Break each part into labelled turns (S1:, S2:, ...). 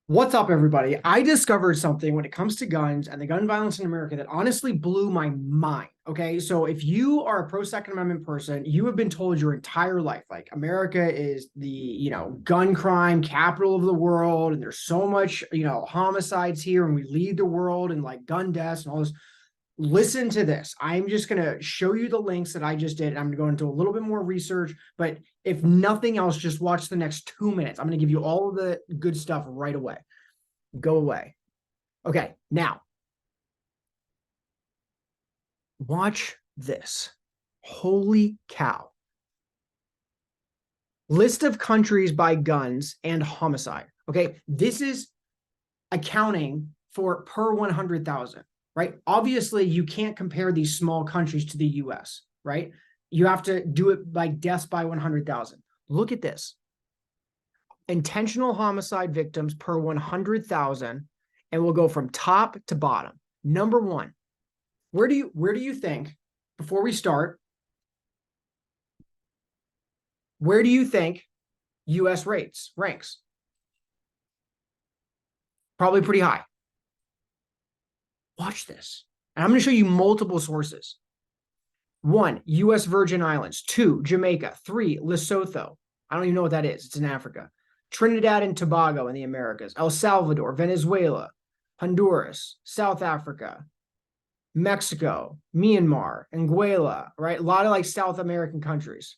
S1: What's up, everybody? I discovered something when it comes to guns and the gun violence in America that honestly blew my mind. Okay. So, if you are a pro Second Amendment person, you have been told your entire life, like, America is the, gun crime capital of the world. And there's so much, homicides here, and we lead the world in like gun deaths and all this. Listen to this. I'm just going to show you the links that I just did. I'm going to go into a little bit more research, but if nothing else, just watch the next 2 minutes. I'm going to give you all of the good stuff right away. Go away. Okay, now watch this. Holy cow. List of countries by guns and homicide. Okay, this is accounting for per 100,000. Right? Obviously, you can't compare these small countries to the US, right? You have to do it by deaths by 100,000. Look at this. Intentional homicide victims per 100,000, and we'll go from top to bottom. Number one, where do you think, before we start, where do you think US ranks? Probably pretty high. Watch this. And I'm going to show you multiple sources. 1, US Virgin Islands. 2, Jamaica. 3, Lesotho. I don't even know what that is. It's in Africa. Trinidad and Tobago in the Americas. El Salvador, Venezuela, Honduras, South Africa, Mexico, Myanmar, Anguilla, right? A lot of like South American countries.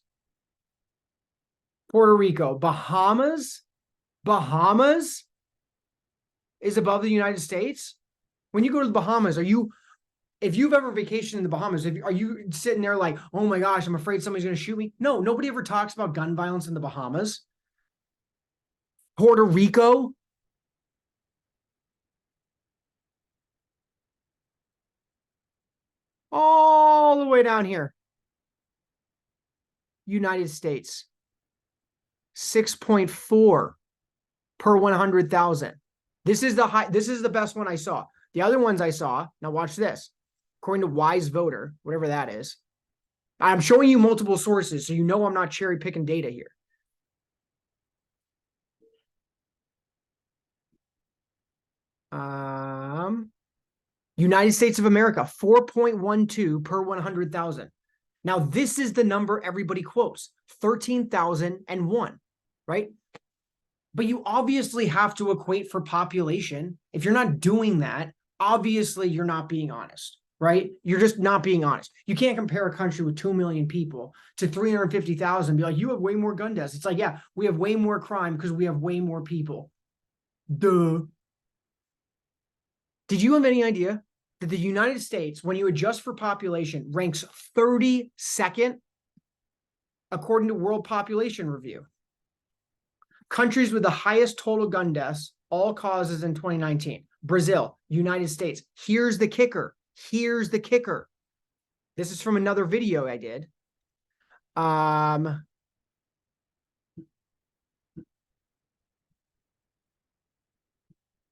S1: Puerto Rico, Bahamas is above the United States. When you go to the Bahamas, if you've ever vacationed in the Bahamas, are you sitting there like, oh my gosh, I'm afraid somebody's going to shoot me? No, nobody ever talks about gun violence in the Bahamas. Puerto Rico. All the way down here. United States. 6.4 per 100,000. This is the best one I saw. The other ones I saw, now watch this. According to Wise Voter, whatever that is. I'm showing you multiple sources, so you know I'm not cherry picking data here. United States of America, 4.12 per 100,000. Now, this is the number everybody quotes, 13,001, right? But you obviously have to equate for population. If you're not doing that, obviously you're not being honest, right? You're just not being honest. You can't compare a country with 2 million people to 350,000 and be like, you have way more gun deaths. It's like, yeah, we have way more crime because we have way more people. Duh. Did you have any idea that the United States, when you adjust for population, ranks 32nd according to World Population Review? Countries with the highest total gun deaths, all causes in 2019. Brazil, United States. Here's the kicker. This is from another video I did.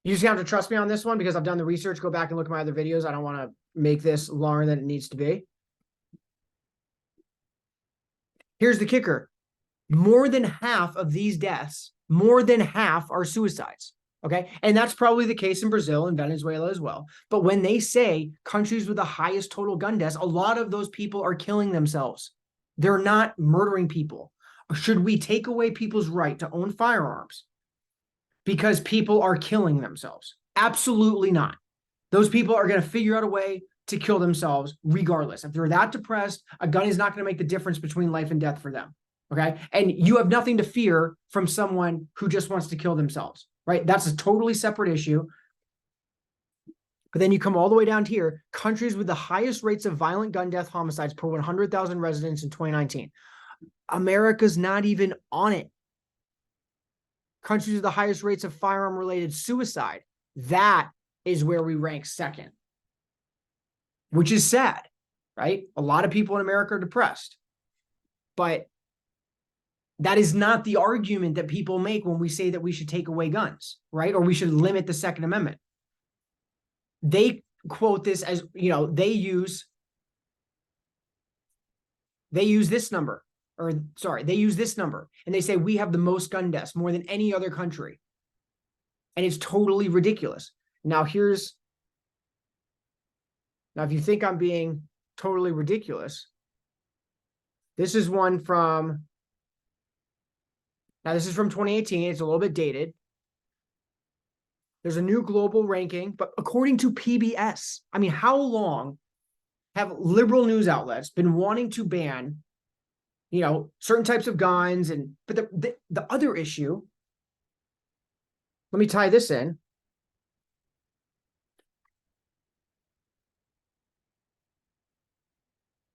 S1: You just have to trust me on this one because I've done the research. Go back and look at my other videos. I don't want to make this longer than it needs to be. Here's the kicker. More than half of these deaths, more than half are suicides. Okay. And that's probably the case in Brazil and Venezuela as well. But when they say countries with the highest total gun deaths, a lot of those people are killing themselves. They're not murdering people. Should we take away people's right to own firearms because people are killing themselves? Absolutely not. Those people are going to figure out a way to kill themselves regardless. If they're that depressed, a gun is not going to make the difference between life and death for them. Okay. And you have nothing to fear from someone who just wants to kill themselves, right? That's a totally separate issue. But then you come all the way down to here, countries with the highest rates of violent gun death homicides per 100,000 residents in 2019. America's not even on it. Countries with the highest rates of firearm-related suicide. That is where we rank second, which is sad, right? A lot of people in America are depressed. But that is not the argument that people make when we say that we should take away guns, right? Or we should limit the Second Amendment. They quote this as, they use this number, they use this number, and they say we have the most gun deaths, more than any other country. And it's totally ridiculous. Now, if you think I'm being totally ridiculous, this is one from, now this is from 2018. It's a little bit dated. There's a new global ranking, but according to PBS, I mean, how long have liberal news outlets been wanting to ban, certain types of guns? But the other issue, let me tie this in.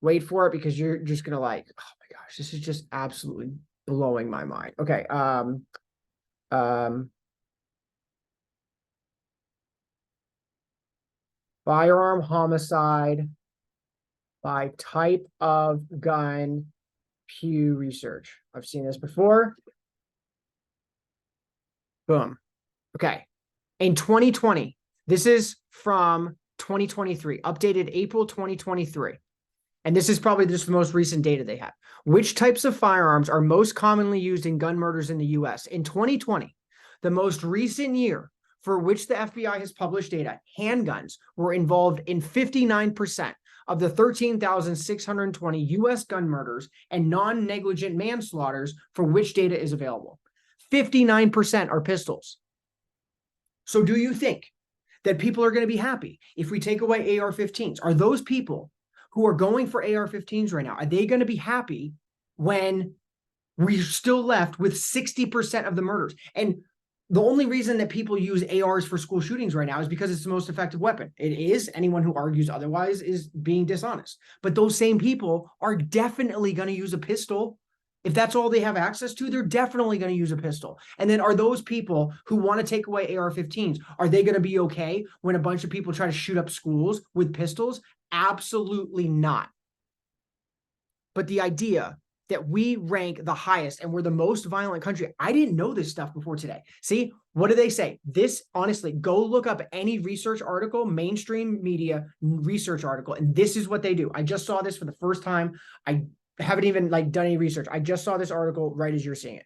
S1: Wait for it, because you're just gonna like, oh my gosh, this is just absolutely blowing my mind. Okay. Firearm homicide by type of gun, Pew Research. I've seen this before. Boom. Okay. In 2020, this is from 2023, updated April 2023. And this is probably just the most recent data they have. Which types of firearms are most commonly used in gun murders in the US? In 2020, the most recent year for which the FBI has published data, handguns were involved in 59% of the 13,620 US gun murders and non-negligent manslaughters for which data is available. 59% are pistols. So do you think that people are going to be happy if we take away AR-15s? Are those people who are going for AR-15s right now, are they going to be happy when we're still left with 60% of the murders? And the only reason that people use ARs for school shootings right now is because it's the most effective weapon. It is. Anyone who argues otherwise is being dishonest. But those same people are definitely going to use a pistol. If that's all they have access to, they're definitely going to use a pistol. And then are those people who want to take away AR-15s, are they going to be okay when a bunch of people try to shoot up schools with pistols? Absolutely not. But the idea that we rank the highest and we're the most violent country, I didn't know this stuff before today. See, what do they say? This, honestly, go look up any research article, mainstream media research article, and this is what they do. I just saw this for the first time. I haven't even done any research. I just saw this article right as you're seeing it.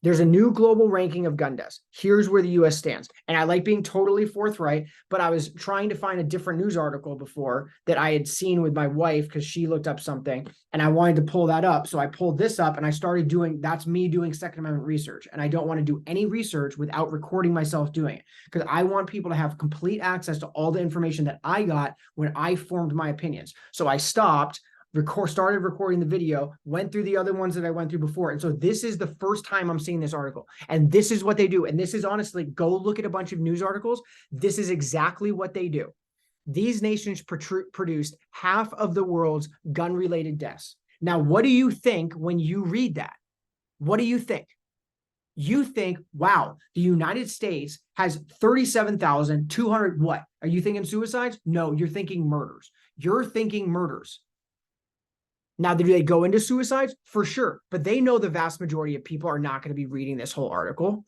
S1: There's a new global ranking of gun deaths. Here's where the US stands. And I like being totally forthright, but I was trying to find a different news article before that I had seen with my wife because she looked up something and I wanted to pull that up. So I pulled this up and I started that's me doing Second Amendment research. And I don't want to do any research without recording myself doing it because I want people to have complete access to all the information that I got when I formed my opinions. So I stopped, started recording the video, went through the other ones that I went through before. And so this is the first time I'm seeing this article. And this is what they do. And this is honestly, go look at a bunch of news articles. This is exactly what they do. These nations produced half of the world's gun-related deaths. Now, what do you think when you read that? What do you think? You think, wow, the United States has 37,200 what? Are you thinking suicides? No, you're thinking murders. You're thinking murders. Now, do they go into suicides? For sure. But they know the vast majority of people are not going to be reading this whole article.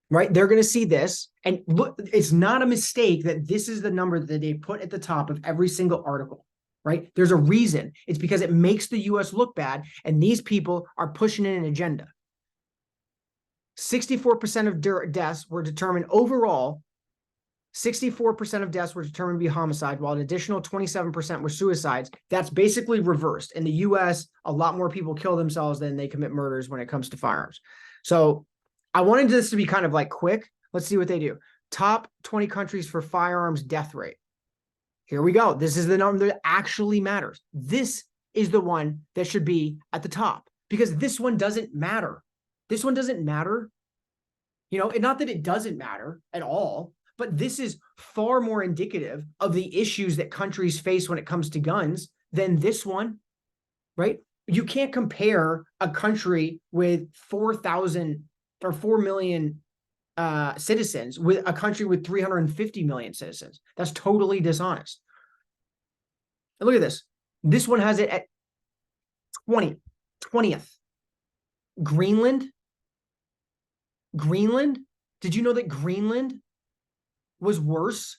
S1: Right? They're going to see this. And look, it's not a mistake that this is the number that they put at the top of every single article. Right? There's a reason. It's because it makes the US look bad. And these people are pushing in an agenda. 64% of deaths were determined overall. 64% of deaths were determined to be homicide, while an additional 27% were suicides. That's basically reversed. In the US, a lot more people kill themselves than they commit murders when it comes to firearms. So I wanted this to be kind of quick. Let's see what they do. Top 20 countries for firearms death rate. Here we go. This is the number that actually matters. This is the one that should be at the top because this one doesn't matter. This one doesn't matter. Not that it doesn't matter at all. But this is far more indicative of the issues that countries face when it comes to guns than this one, right? You can't compare a country with 4,000 or 4 million citizens with a country with 350 million citizens. That's totally dishonest. And look at this. This one has it at 20th. Greenland. Did you know that Greenland was worse?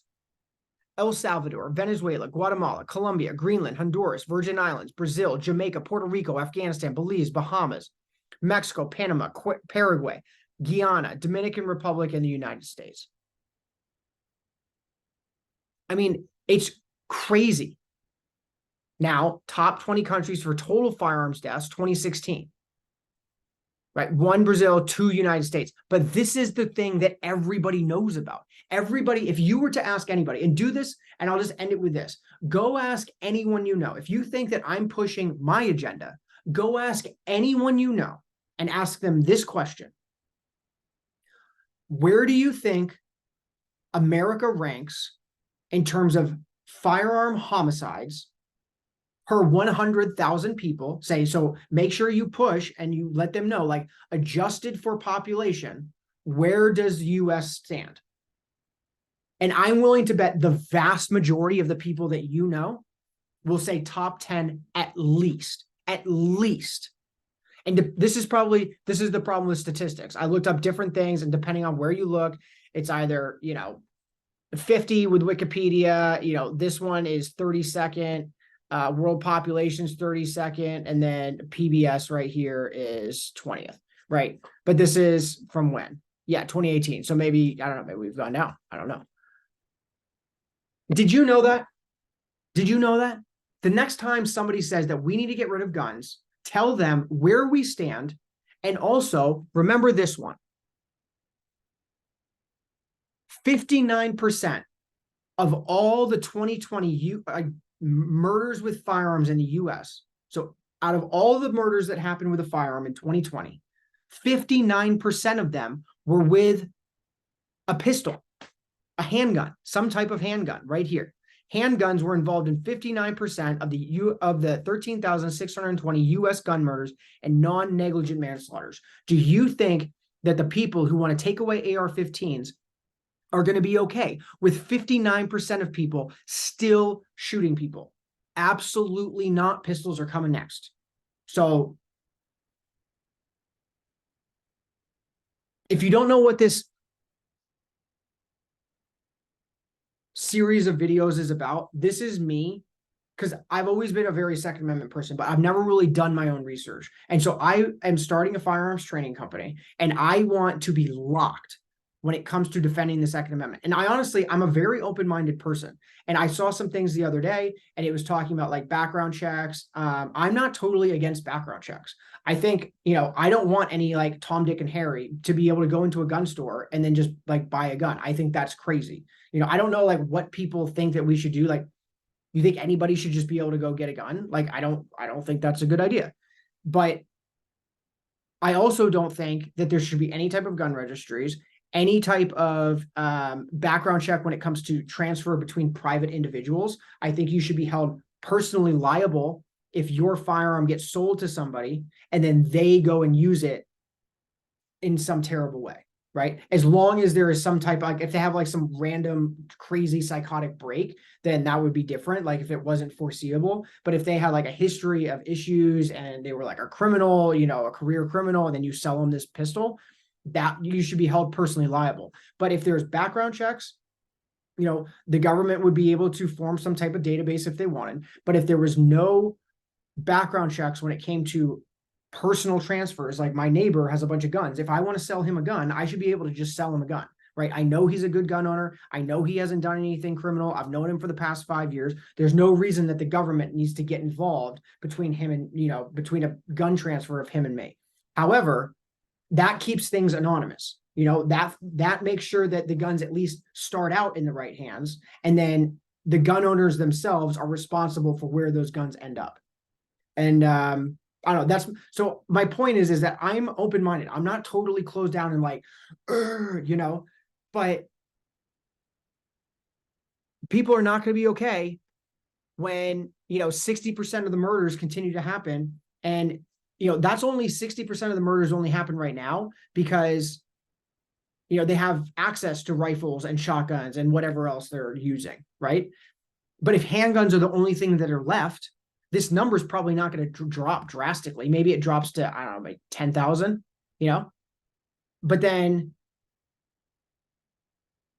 S1: El Salvador, Venezuela, Guatemala, Colombia, Greenland, Honduras, Virgin Islands, Brazil, Jamaica, Puerto Rico, Afghanistan, Belize, Bahamas, Mexico, Panama, Paraguay, Guyana, Dominican Republic, and the United States. I mean, it's crazy. Now, top 20 countries for total firearms deaths, 2016. Right? 1 Brazil, 2 United States. But this is the thing that everybody knows about. Everybody, if you were to ask anybody, and do this, and I'll just end it with this. Go ask anyone you know. If you think that I'm pushing my agenda, go ask anyone you know and ask them this question. Where do you think America ranks in terms of firearm homicides per 100,000 people? Say, so make sure you push and you let them know, like, adjusted for population, where does the US stand? And I'm willing to bet the vast majority of the people that you know will say top 10 at least. And this is the problem with statistics. I looked up different things, and depending on where you look, it's either, 50 with Wikipedia, this one is 32nd, world population's 32nd, and then PBS right here is 20th, right? But this is from when? Yeah, 2018. So maybe, I don't know, maybe we've gone down. I don't know. Did you know that? Did you know that? The next time somebody says that we need to get rid of guns, tell them where we stand. And also remember this one. 59% of all the 2020 murders with firearms in the US. So out of all the murders that happened with a firearm in 2020, 59% of them were with a pistol, a handgun, some type of handgun right here. Handguns were involved in 59% of the 13,620 US gun murders and non-negligent manslaughters. Do you think that the people who want to take away AR-15s are going to be okay with 59% of people still shooting people? Absolutely not. Pistols are coming next. So if you don't know what this series of videos is about, this is me, because I've always been a very Second Amendment person, but I've never really done my own research. And so I am starting a firearms training company, and I want to be locked when it comes to defending the Second Amendment. And I'm a very open-minded person. And I saw some things the other day, and it was talking about like background checks. I'm not totally against background checks. I think, I don't want any like Tom, Dick, and Harry to be able to go into a gun store and then just like buy a gun. I think that's crazy. I don't know like what people think that we should do. Like, you think anybody should just be able to go get a gun? Like, I don't think that's a good idea. But I also don't think that there should be any type of gun registries, any type of background check when it comes to transfer between private individuals. I think you should be held personally liable if your firearm gets sold to somebody and then they go and use it in some terrible way, right? As long as there is some type of, like, if they have like some random crazy psychotic break, then that would be different. Like if it wasn't foreseeable, but if they had like a history of issues and they were like a criminal, a career criminal, and then you sell them this pistol, that you should be held personally liable. But if there's background checks, the government would be able to form some type of database if they wanted. But if there was no background checks when it came to personal transfers, like my neighbor has a bunch of guns, if I want to sell him a gun, I should be able to just sell him a gun, right? I know he's a good gun owner. I know he hasn't done anything criminal. I've known him for the past 5 years. There's no reason that the government needs to get involved between him and, between a gun transfer of him and me. However, that keeps things anonymous. That makes sure that the guns at least start out in the right hands, and then the gun owners themselves are responsible for where those guns end up. And I don't know. So my point is that I'm open-minded. I'm not totally closed down and like, but people are not going to be okay when 60% of the murders continue to happen. And that's only 60% of the murders only happen right now because they have access to rifles and shotguns and whatever else they're using, right? But if handguns are the only thing that are left, this number is probably not going to drop drastically. Maybe it drops to, I don't know, like 10,000, but then,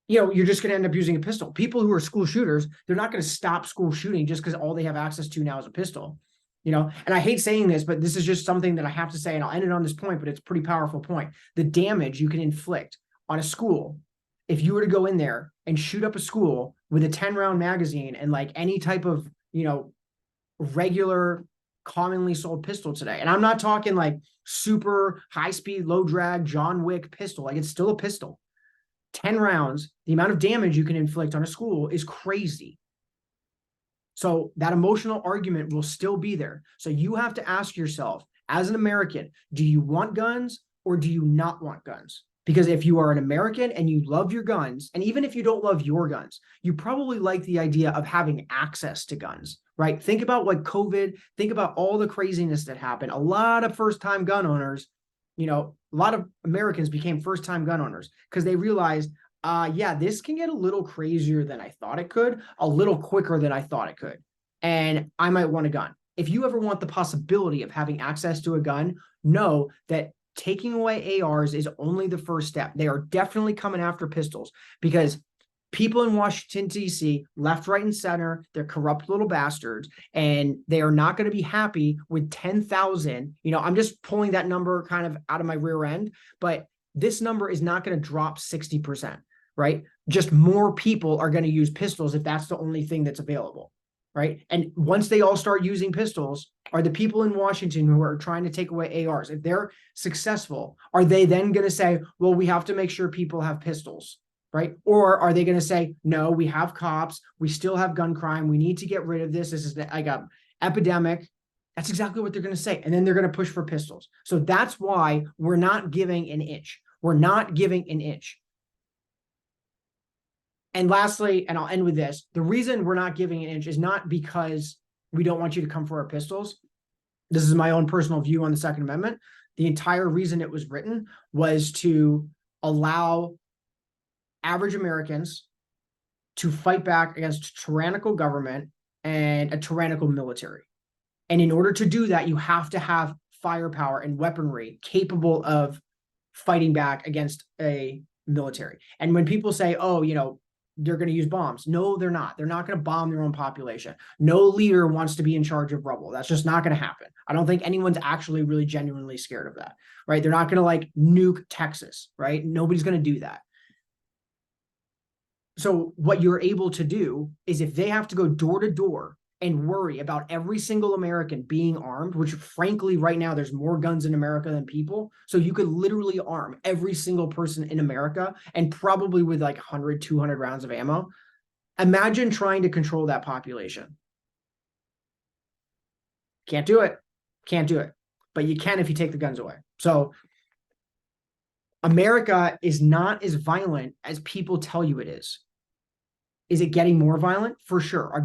S1: you're just going to end up using a pistol. People who are school shooters, they're not going to stop school shooting just because all they have access to now is a pistol. And I hate saying this, but this is just something that I have to say, and I'll end it on this point, but it's a pretty powerful point. The damage you can inflict on a school, if you were to go in there and shoot up a school with a 10-round magazine and like any type of, regular commonly sold pistol today. And I'm not talking like super high speed, low drag, John Wick pistol. Like, it's still a pistol. 10 rounds, the amount of damage you can inflict on a school is crazy. So that emotional argument will still be there. So you have to ask yourself, as an American, do you want guns or do you not want guns? Because if you are an American and you love your guns, and even if you don't love your guns, you probably like the idea of having access to guns, right? Think about what COVID, think about all the craziness that happened. A lot of first-time gun owners, a lot of Americans became first-time gun owners because they realized, yeah, this can get a little crazier than I thought it could, a little quicker than I thought it could. And I might want a gun. If you ever want the possibility of having access to a gun, know that taking away ARs is only the first step. They are definitely coming after pistols because people in Washington, D.C., left, right, and center, they're corrupt little bastards, and they are not going to be happy with 10,000. I'm just pulling that number kind of out of my rear end, but this number is not going to drop 60%, right? Just more people are going to use pistols if that's the only thing that's available, right? And once they all start using pistols, are the people in Washington who are trying to take away ARs, if they're successful, are they then going to say, well, we have to make sure people have pistols, right? Or are they going to say, no, we have cops, we still have gun crime, we need to get rid of this. This is like a epidemic. That's exactly what they're going to say. And then they're going to push for pistols. So that's why we're not giving an inch. We're not giving an inch. And lastly, and I'll end with this, the reason we're not giving an inch is not because we don't want you to come for our pistols. This is my own personal view on the Second Amendment. The entire reason it was written was to allow average Americans to fight back against tyrannical government and a tyrannical military. And in order to do that, you have to have firepower and weaponry capable of fighting back against a military. And when people say, oh, they're going to use bombs. No, they're not. They're not going to bomb their own population. No leader wants to be in charge of rubble. That's just not going to happen. I don't think anyone's actually really genuinely scared of that, right? They're not going to like nuke Texas, right? Nobody's going to do that. So what you're able to do is if they have to go door to door and worry about every single American being armed, which frankly, right now, there's more guns in America than people. So you could literally arm every single person in America and probably with like 100, 200 rounds of ammo. Imagine trying to control that population. Can't do it. Can't do it. But you can if you take the guns away. So America is not as violent as people tell you it is. Is it getting more violent? For sure.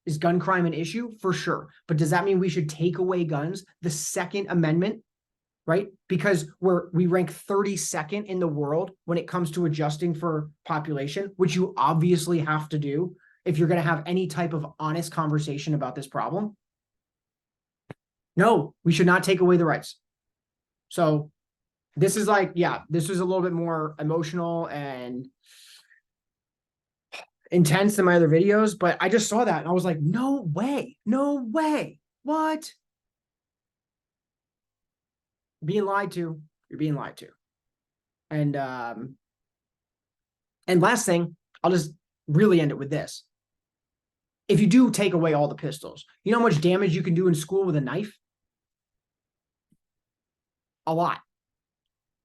S1: Is gun crime an issue? For sure. But does that mean we should take away guns? The Second Amendment, right? Because we rank 32nd in the world when it comes to adjusting for population, which you obviously have to do if you're going to have any type of honest conversation about this problem. No, we should not take away the rights. So this is like, yeah, this was a little bit more emotional and intense than my other videos, but I just saw that and I was like, no way, no way. What? Being lied to. You're being lied to. And last thing, I'll just really end it with this. If you do take away all the pistols, you know how much damage you can do in school with a knife? A lot.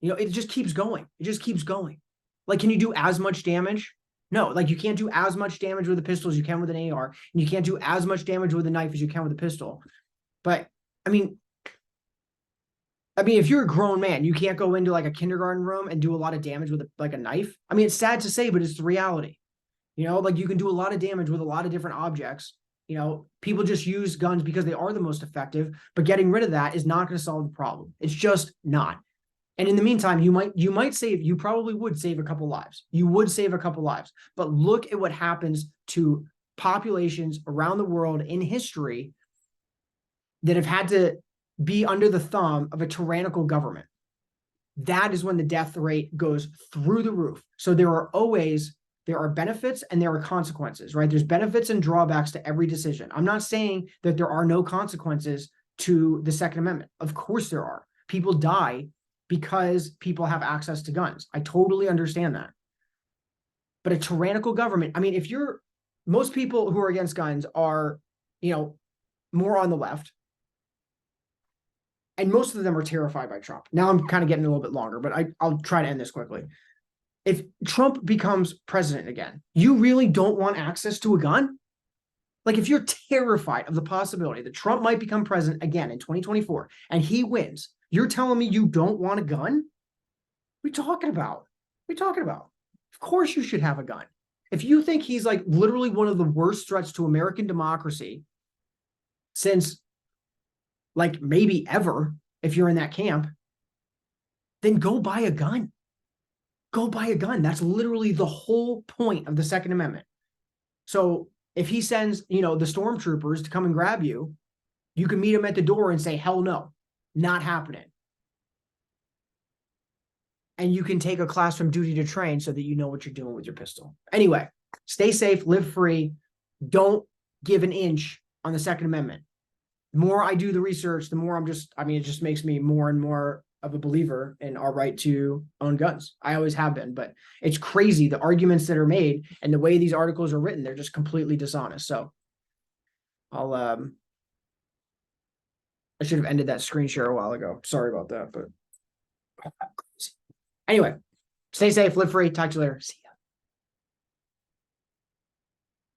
S1: It just keeps going. It just keeps going. Like, can you do as much damage? No, like you can't do as much damage with a pistol as you can with an AR, and you can't do as much damage with a knife as you can with a pistol. But I mean, if you're a grown man, you can't go into like a kindergarten room and do a lot of damage with like a knife. I mean, it's sad to say, but it's the reality. Like you can do a lot of damage with a lot of different objects. People just use guns because they are the most effective, but getting rid of that is not going to solve the problem. It's just not. And in the meantime, you probably would save a couple lives. You would save a couple lives. But look at what happens to populations around the world in history that have had to be under the thumb of a tyrannical government. That is when the death rate goes through the roof. So there are always there are benefits and there are consequences, right? There's benefits and drawbacks to every decision. I'm not saying that there are no consequences to the Second Amendment. Of course there are. People die because people have access to guns. I totally understand that. But a tyrannical government, I mean, if you're, most people who are against guns are, more on the left. And most of them are terrified by Trump. Now I'm kind of getting a little bit longer, but I'll try to end this quickly. If Trump becomes president again, you really don't want access to a gun? Like, if you're terrified of the possibility that Trump might become president again in 2024 and he wins, you're telling me you don't want a gun? What are we talking about? What are we talking about? Of course you should have a gun. If you think he's like literally one of the worst threats to American democracy since like maybe ever, if you're in that camp, then go buy a gun. Go buy a gun. That's literally the whole point of the Second Amendment. So if he sends, the stormtroopers to come and grab you, you can meet him at the door and say, hell no, not happening. And you can take a class from Duty to Train so that you know what you're doing with your pistol. Anyway, stay safe, live free. Don't give an inch on the Second Amendment. The more I do the research, the more it just makes me more and more of a believer in our right to own guns. I always have been, but it's crazy the arguments that are made and the way these articles are written, they're just completely dishonest. So I should have ended that screen share a while ago. Sorry about that, but anyway, stay safe, live free, talk to you later. See ya.